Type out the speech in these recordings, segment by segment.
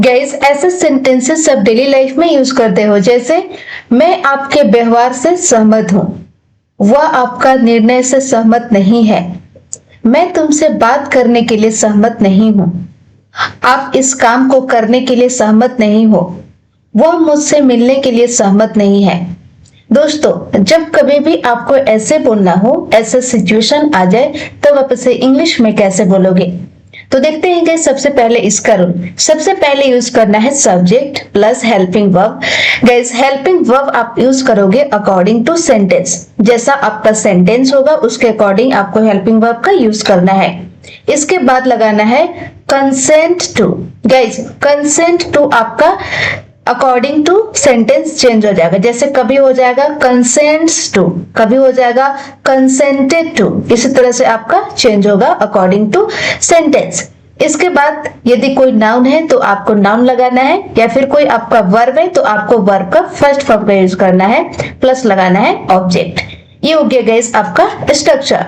Guys, ऐसे sentences सब daily life में यूज करते हो, जैसे मैं आपके व्यवहार से सहमत हूँ, वह आपका निर्णय से सहमत नहीं है, मैं तुमसे बात करने के लिए सहमत नहीं हूँ, आप इस काम को करने के लिए सहमत नहीं हो, वह मुझसे मिलने के लिए सहमत नहीं है। दोस्तों, जब कभी भी आपको ऐसे बोलना हो, ऐसा सिचुएशन आ जाए, तब आप इसे इंग्लिश में कैसे बोलोगे? तो देखते हैं कि सबसे पहले इसका रूल। सबसे पहले यूज करना है subject plus helping verb. Guys, helping verb आप यूज करोगे अकॉर्डिंग टू सेंटेंस। जैसा आपका सेंटेंस होगा उसके अकॉर्डिंग आपको हेल्पिंग वर्ब का यूज करना है। इसके बाद लगाना है consent to. Guys, consent to आपका अकॉर्डिंग टू सेंटेंस चेंज हो जाएगा। जैसे कभी हो जाएगा कंसेंट्स टू, कभी हो जाएगा कंसेंटेड टू। इसी तरह से आपका चेंज होगा अकॉर्डिंग टू सेंटेंस। इसके बाद यदि कोई नाउन है तो आपको नाउन लगाना है, या फिर कोई आपका वर्ब है तो आपको वर्ब का फर्स्ट फॉर्म का यूज करना है, प्लस लगाना है ऑब्जेक्ट। ये हो गया गाइस आपका स्ट्रक्चर।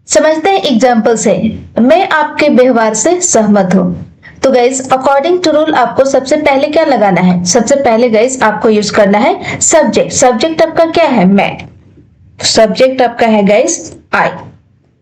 समझते हैं एग्जाम्पल से। मैं आपके व्यवहार से सहमत हूं। तो गाइस, अकॉर्डिंग टू रूल आपको सबसे पहले क्या लगाना है? सबसे पहले गाइस आपको यूज करना है सब्जेक्ट। सब्जेक्ट आपका क्या है? मैं। सब्जेक्ट आपका है गाइस आई।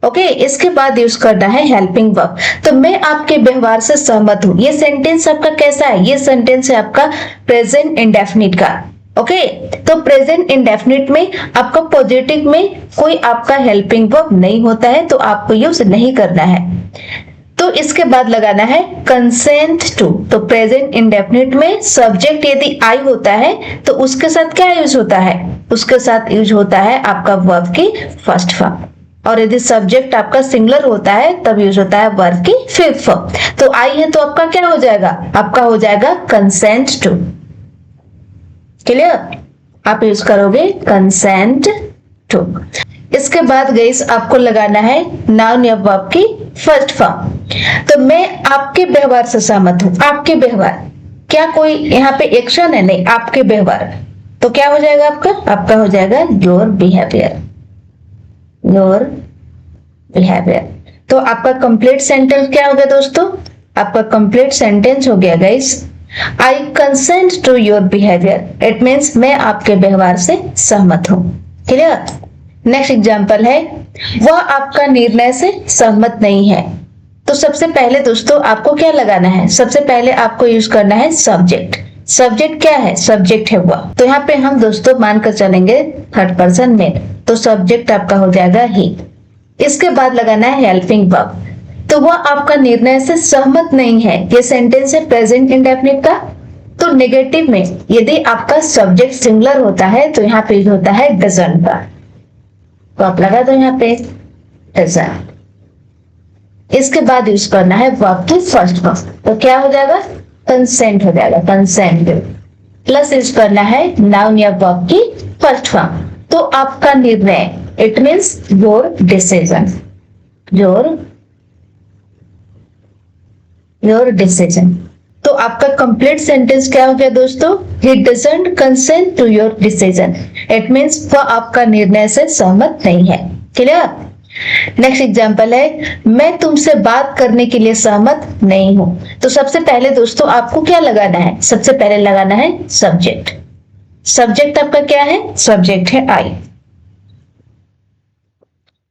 ओके, इसके बाद यूज करना है हेल्पिंग वर्ब। तो मैं आपके व्यवहार से सहमत हूं। ये सेंटेंस आपका कैसा है? ये सेंटेंस है आपका प्रेजेंट इंडेफिनिट का। ओके, तो प्रेजेंट इंडेफिनिट में आपका पॉजिटिव में कोई आपका हेल्पिंग वर्ब नहीं होता है, तो आपको यूज नहीं करना है। तो इसके बाद लगाना है कंसेंट टू। तो प्रेजेंट इंडेफिनिट में सब्जेक्ट यदि आई होता है तो उसके साथ क्या यूज होता है? उसके साथ यूज होता है आपका वर्ब की फर्स्ट फॉर्म। और यदि सब्जेक्ट आपका सिंगुलर होता है तब यूज होता है वर्ब की फिफ्थ फॉर्म। तो आई है तो आपका क्या हो जाएगा? आपका हो जाएगा कंसेंट टू। क्लियर? आप यूज करोगे कंसेंट टू। इसके बाद गाइस आपको लगाना है नाउन या वर्ब की फर्स्ट फॉर्म। तो मैं आपके व्यवहार से सहमत हूं। आपके व्यवहार, क्या कोई यहाँ पे एक्शन है? नहीं, आपके व्यवहार। तो क्या हो जाएगा आपका? आपका हो जाएगा योर बिहेवियर। Your behaviour. तो आपका कंप्लीट सेंटेंस क्या हो गया दोस्तों? आपका कंप्लीट सेंटेंस हो गया guys, I consent to your behaviour. It means मैं आपके व्यवहार से सहमत हूं। क्लियर? नेक्स्ट एग्जाम्पल है, वह आपका निर्णय से सहमत नहीं है। तो सबसे पहले दोस्तों आपको क्या लगाना है? सबसे पहले आपको यूज करना है सब्जेक्ट। सब्जेक्ट क्या है? सब्जेक्ट है वह। तो यहाँ पे हम दोस्तों मानकर चलेंगे थर्ड पर्सन में, तो सब्जेक्ट आपका हो जाएगा ही। इसके बाद लगाना है हेल्पिंग वर्ब। तो वह आपका निर्णय से सहमत नहीं है। ये सेंटेंस है प्रेजेंट इंडेफिनिट का। तो नेगेटिव में यदि आपका सब्जेक्ट सिंगुलर होता है तो यहाँ पे यूज होता है डजंट का। तो आप लगा दो यहाँ पे डजंट। इसके बाद यूज करना है वर्ब की फर्स्ट फॉर्म। तो क्या हो जाएगा? कंसेंट हो जाएगा, कंसेंट। प्लस यूज करना है नाउन या वर्ब की फर्स्ट फॉर्म। तो आपका निर्णय, it means your decision. Your decision. तो आपका कंप्लीट सेंटेंस क्या हो गया दोस्तों? He doesn't consent to your decision. It means वह आपका निर्णय से सहमत नहीं है। क्लियर? नेक्स्ट एग्जाम्पल है, मैं तुमसे बात करने के लिए सहमत नहीं हूं। तो सबसे पहले दोस्तों आपको क्या लगाना है? सबसे पहले लगाना है सब्जेक्ट। सब्जेक्ट आपका क्या है? सब्जेक्ट है आई।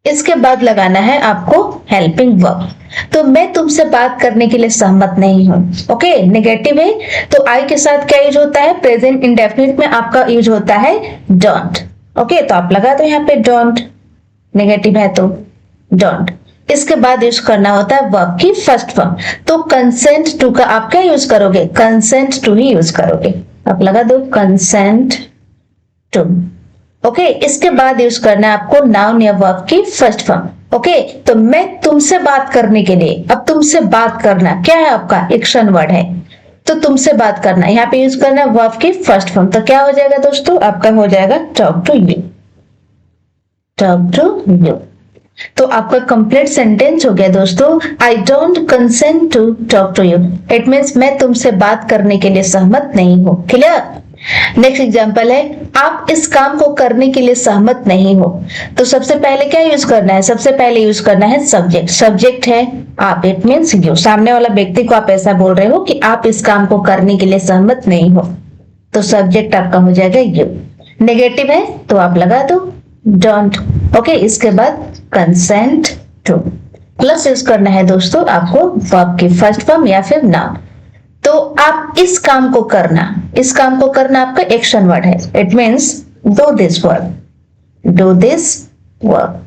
इसके बाद लगाना है आपको हेल्पिंग वर्ब। तो मैं तुमसे बात करने के लिए सहमत नहीं हूं। ओके, नेगेटिव है तो आई के साथ क्या यूज होता है? प्रेजेंट इंडेफिनिट में आपका यूज होता है डोंट। ओके, तो आप लगा दो यहाँ पे डोंट। नेगेटिव है तो डोंट। इसके बाद यूज करना होता है वर्ब की फर्स्ट फॉर्म। तो कंसेंट टू का आप क्या यूज करोगे? कंसेंट टू ही यूज करोगे। आप लगा दो कंसेंट टू। ओके, इसके बाद यूज करना है आपको नाउन या वर्ब की फर्स्ट फॉर्म। ओके, तो मैं तुमसे बात करने के लिए, अब तुमसे बात करना क्या है? आपका एक्शन वर्ड है। तो तुमसे बात करना, यहाँ पे यूज करना वर्ब की फर्स्ट फॉर्म। तो क्या हो जाएगा दोस्तों? आपका हो जाएगा talk to you. Talk to you. तो आपका कंप्लीट सेंटेंस हो गया दोस्तों, I don't consent to talk to you. It means मैं तुमसे बात करने के लिए सहमत नहीं हूं। क्लियर? नेक्स्ट एग्जांपल है, आप इस काम को करने के लिए सहमत नहीं हो। तो सबसे पहले क्या यूज करना है, सबसे पहले यूज करना है सब्जेक्ट। सब्जेक्ट है आप, इट मीन्स यू। सामने वाला व्यक्ति को आप ऐसा बोल रहे हो कि आप इस काम को करने के लिए सहमत नहीं हो, तो सब्जेक्ट आपका हो जाएगा यू। नेगेटिव है तो आप लगा दो डोंट। ओके, इसके बाद कंसेंट टू। प्लस यूज करना है दोस्तों आपको वर्ब की फर्स्ट फॉर्म या फिर नाउन। तो आप इस काम को करना, इस काम को करना आपका एक्शन वर्ड है। It means do this work, do this work.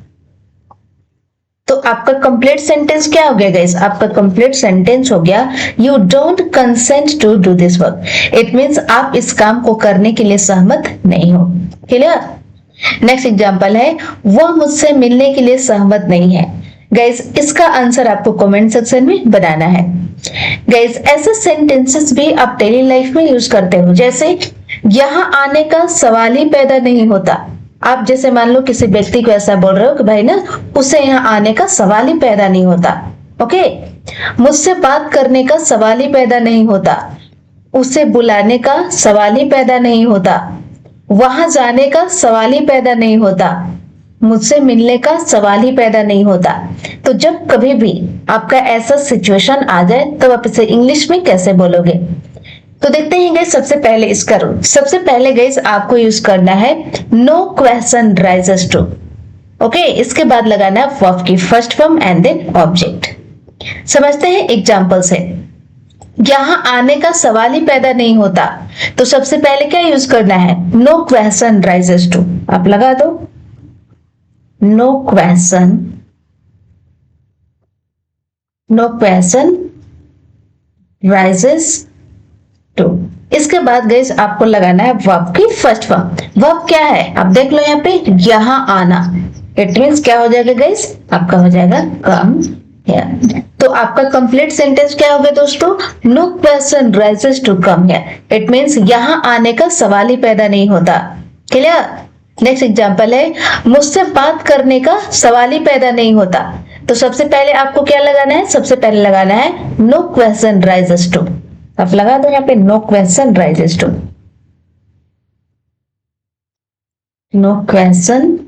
तो आपका कंप्लीट सेंटेंस क्या हो गया गाइस, आपका कंप्लीट सेंटेंस हो गया you don't consent to do this work. It means आप इस काम को करने के लिए सहमत नहीं हो। क्लियर। नेक्स्ट एग्जांपल है, वह मुझसे मिलने के लिए सहमत नहीं है। गाइस इसका आंसर आपको कमेंट सेक्शन में बनाना है। गाइस ऐसे सेंटेंसेस भी आप डेली लाइफ में यूज करते हो, जैसे यहाँ आने का सवाल ही पैदा नहीं होता। आप जैसे मान लो किसी व्यक्ति को ऐसा बोल रहे हो कि भाई ना उसे यहाँ आने का सवाल ही पैदा नहीं होता। ओके, मुझसे बात करने का सवाल ही पैदा नहीं होता, उसे बुलाने का सवाल ही पैदा नहीं होता, वहां जाने का सवाल ही पैदा नहीं होता, मुझसे मिलने का सवाल ही पैदा नहीं होता। तो जब कभी भी आपका ऐसा सिचुएशन आ जाए तो आप इसे इंग्लिश में कैसे बोलोगे, तो देखते हैं गाइस। सबसे पहले इसका रूल, सबसे पहले गाइस आपको यूज करना है no question raises to. Okay, इसके बाद लगाना है वर्ब की first form and then object. समझते हैं एग्जांपल से। यहाँ आने का सवाल ही पैदा नहीं होता, तो सबसे पहले क्या यूज करना है, नो क्वेश्चन राइजेस टू। आप लगा दो no question, no question raises to. इसके बाद गाइस आपको लगाना है वर्ब की फर्स्ट फॉर्म। वर्ब क्या है आप देख लो यहाँ पे, यहाँ आना। इट मीन्स क्या हो जाएगा गाइस, आपका हो जाएगा कम हियर। तो आपका कंप्लीट सेंटेंस क्या होगा दोस्तों, no question raises to come here. It means यहाँ आने का सवाल ही पैदा नहीं होता। क्लियर। नेक्स्ट एग्जांपल है, मुझसे बात करने का सवाल ही पैदा नहीं होता। तो सबसे पहले आपको क्या लगाना है, सबसे पहले लगाना है नो क्वेश्चन राइजेस टू। आप लगा दो यहाँ पे no question raises to, no question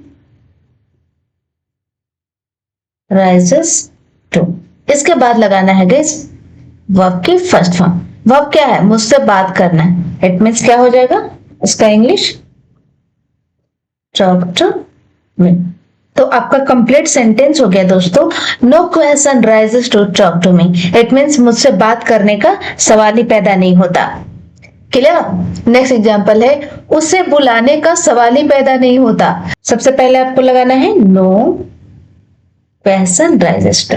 raises to. इसके बाद लगाना है गाइस वर्ब की फर्स्ट फॉर्म। वर्ब क्या है, मुझसे बात करना है। इट मीन्स क्या हो जाएगा इसका इंग्लिश, टॉक टू मी। तो आपका कंप्लीट सेंटेंस हो गया दोस्तों, no question raises to talk to me. It means मुझसे बात करने का सवाल ही पैदा नहीं होता। क्लियर। नेक्स्ट एग्जांपल है, उसे बुलाने का सवाल ही पैदा नहीं होता। सबसे पहले आपको लगाना है no question raises to,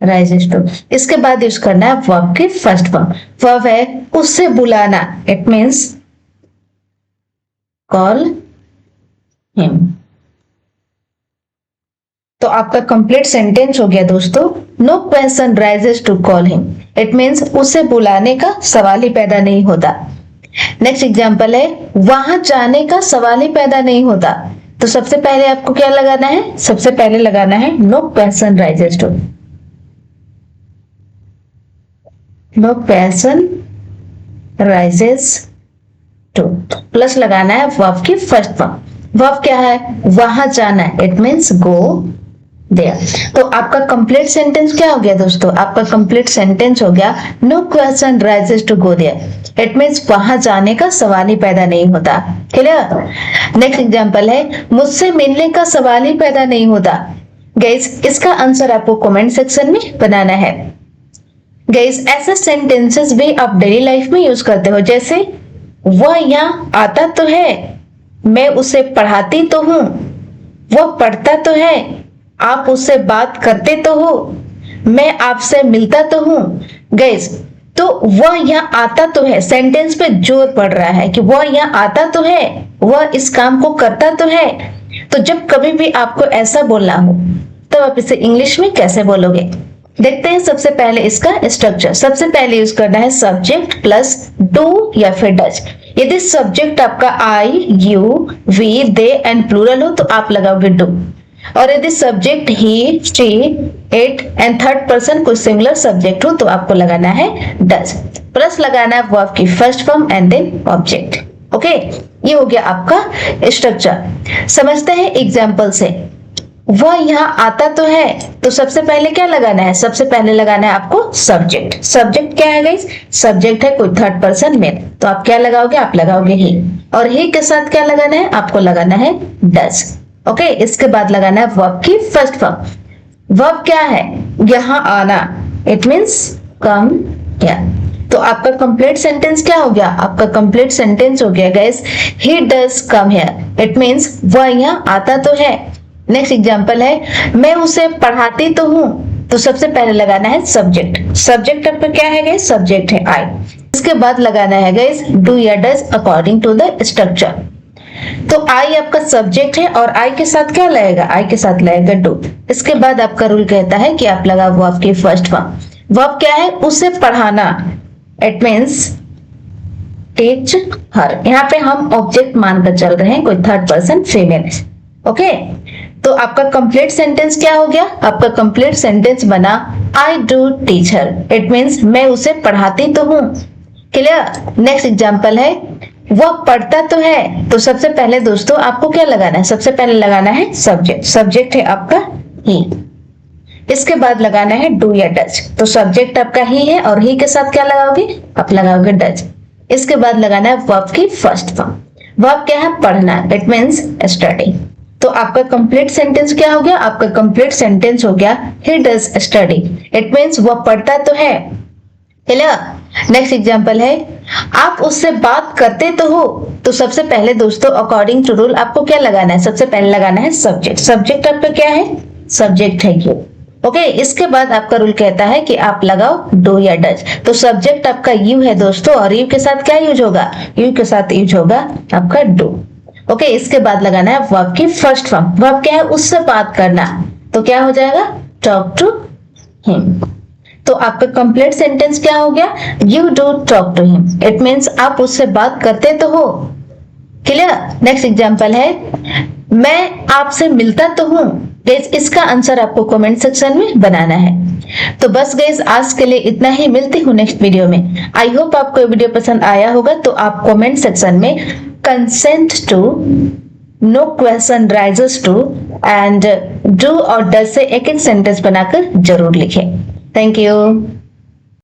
raises to. इसके बाद यूज करना है वर्ब की फर्स्ट फॉर्म। वर्ब है उससे बुलाना। It means call him. तो आपका कंप्लीट सेंटेंस हो गया दोस्तों, no question raises to call him. It means उसे बुलाने का सवाल ही पैदा नहीं होता। नेक्स्ट एग्जांपल है, वहां जाने का सवाल ही पैदा नहीं होता। तो सबसे पहले आपको क्या लगाना है, सबसे पहले लगाना है no question raises to, no question raises to. Plus लगाना है वर्ब की फर्स्ट फॉर्म। वर्ब क्या है, वहां जाना है। It means go there. तो आपका कंप्लीट सेंटेंस क्या हो गया दोस्तों, आपका कंप्लीट सेंटेंस हो गया no question raises to go there. It means वहां जाने का सवाल ही पैदा नहीं होता। क्लियर। नेक्स्ट एग्जांपल है, मुझसे मिलने का सवाल ही पैदा नहीं होता। गाइस इसका आंसर आपको कमेंट सेक्शन में बनाना है। गाइस ऐसे सेंटेंसेस भी आप डेली लाइफ में यूज करते हो, जैसे वह यहाँ आता तो है, मैं उसे पढ़ाती तो हूँ, वह पढ़ता तो है, आप उससे बात करते तो हो, मैं आपसे मिलता तो हूँ। गाइस तो वह यहाँ आता तो है, सेंटेंस पे जोर पड़ रहा है कि वह यहाँ आता तो है, वह इस काम को करता तो है। तो जब कभी भी आपको ऐसा बोलना हो तो आप इसे इंग्लिश में कैसे बोलोगे, देखते हैं। सबसे पहले इसका स्ट्रक्चर, सबसे पहले यूज करना है सब्जेक्ट प्लस डू या फिर डज। यदि सब्जेक्ट आपका I, you, we, they and plural हो तो आप लगाओगे डू। और यदि subject he, she, it and third person कोई सिमिलर सब्जेक्ट हो तो आपको लगाना है डज, प्लस लगाना है वर्ब की first form and then object. Okay, ये हो गया आपका स्ट्रक्चर। समझते हैं एग्जाम्पल से। वह यहाँ आता तो है, तो सबसे पहले क्या लगाना है? सबसे पहले लगाना है आपको सब्जेक्ट। सब्जेक्ट क्या है गाइस? सब्जेक्ट है कोई थर्ड पर्सन मेल, तो आप क्या लगाओगे? आप लगाओगे ही, और ही के साथ क्या लगाना है? आपको लगाना है डज। ओके, इसके बाद लगाना है वर्ब की फर्स्ट फॉर्म। वर्ब क्या है? यहाँ आना, इट मीन्स कम हियर। तो आपका कंप्लीट सेंटेंस क्या हो गया? आपका कंप्लीट सेंटेंस हो गया guys, he does come here, it means वह यहाँ आता तो है। नेक्स्ट एग्जांपल है, मैं उसे पढ़ाती तो हूँ, तो सबसे पहले लगाना है सब्जेक्ट। सब्जेक्ट आपका क्या है गाइस? सब्जेक्ट है आई। इसके बाद लगाना है गाइस डू या does according to the structure. तो आई आपका सब्जेक्ट है और आई के साथ क्या लगेगा? आई के साथ लगेगा डू। इसके बाद आपका रूल कहता है कि आप लगाओ वर्ब की फर्स्ट फॉर्म। वर्ब क्या है? उसे पढ़ाना, इट मीन्स टीच हर। यहाँ पे हम ऑब्जेक्ट मानकर चल रहे हैं, कोई थर्ड पर्सन फीमेल। ओके, तो आपका कंप्लीट सेंटेंस क्या हो गया? आपका कंप्लीट सेंटेंस बना I do teach her, it means मैं उसे पढ़ाती तो हूँ। क्लियर? नेक्स्ट एग्जांपल है, वह पढ़ता तो है, तो सबसे पहले दोस्तों आपको क्या लगाना है? सबसे पहले लगाना है सब्जेक्ट। सब्जेक्ट है आपका ही। इसके बाद लगाना है डू या डज। तो सब्जेक्ट आपका ही है और ही के साथ क्या लगाओगे? आप लगाओगे डज। इसके बाद लगाना है वर्ब की फर्स्ट फॉर्म। वर्ब क्या है? पढ़ना, इट मीन्स स्टडी। तो आपका कंप्लीट सेंटेंस क्या हो गया? आपका कंप्लीट सेंटेंस हो गया he does study, it means वह पढ़ता तो है। क्लियर? नेक्स्ट एग्जांपल है, आप उससे बात करते तो हो, तो सबसे पहले दोस्तों अकॉर्डिंग टू रूल आपको क्या लगाना है? सबसे पहले लगाना है सब्जेक्ट। सब्जेक्ट आपका क्या है? सब्जेक्ट है यू। ओके, इसके बाद आपका रूल कहता है कि आप लगाओ डू या डज। तो सब्जेक्ट आपका यू है दोस्तों, और यू के साथ क्या यूज होगा? यू के साथ यूज होगा आपका डू। ओके, इसके बाद लगाना है वर्ब की फर्स्ट फॉर्म। वर्ब क्या है? उससे बात करना, तो क्या हो जाएगा? Talk to him. तो आपका कंप्लीट सेंटेंस क्या हो गया? You do talk to him, it means आप उससे बात करते तो हो। क्लियर? नेक्स्ट एग्जांपल है, मैं आपसे मिलता तो हूँ। गाइस, इसका आंसर आपको कमेंट सेक्शन में बनाना है। तो बस गाइस, आज के लिए इतना ही। मिलती हूँ नेक्स्ट वीडियो में। आई होप आपको ये वीडियो पसंद आया होगा। तो आप कमेंट सेक्शन में consent to, no question raises to and do और डज से एक एक सेंटेंस बनाकर जरूर लिखें। Thank you.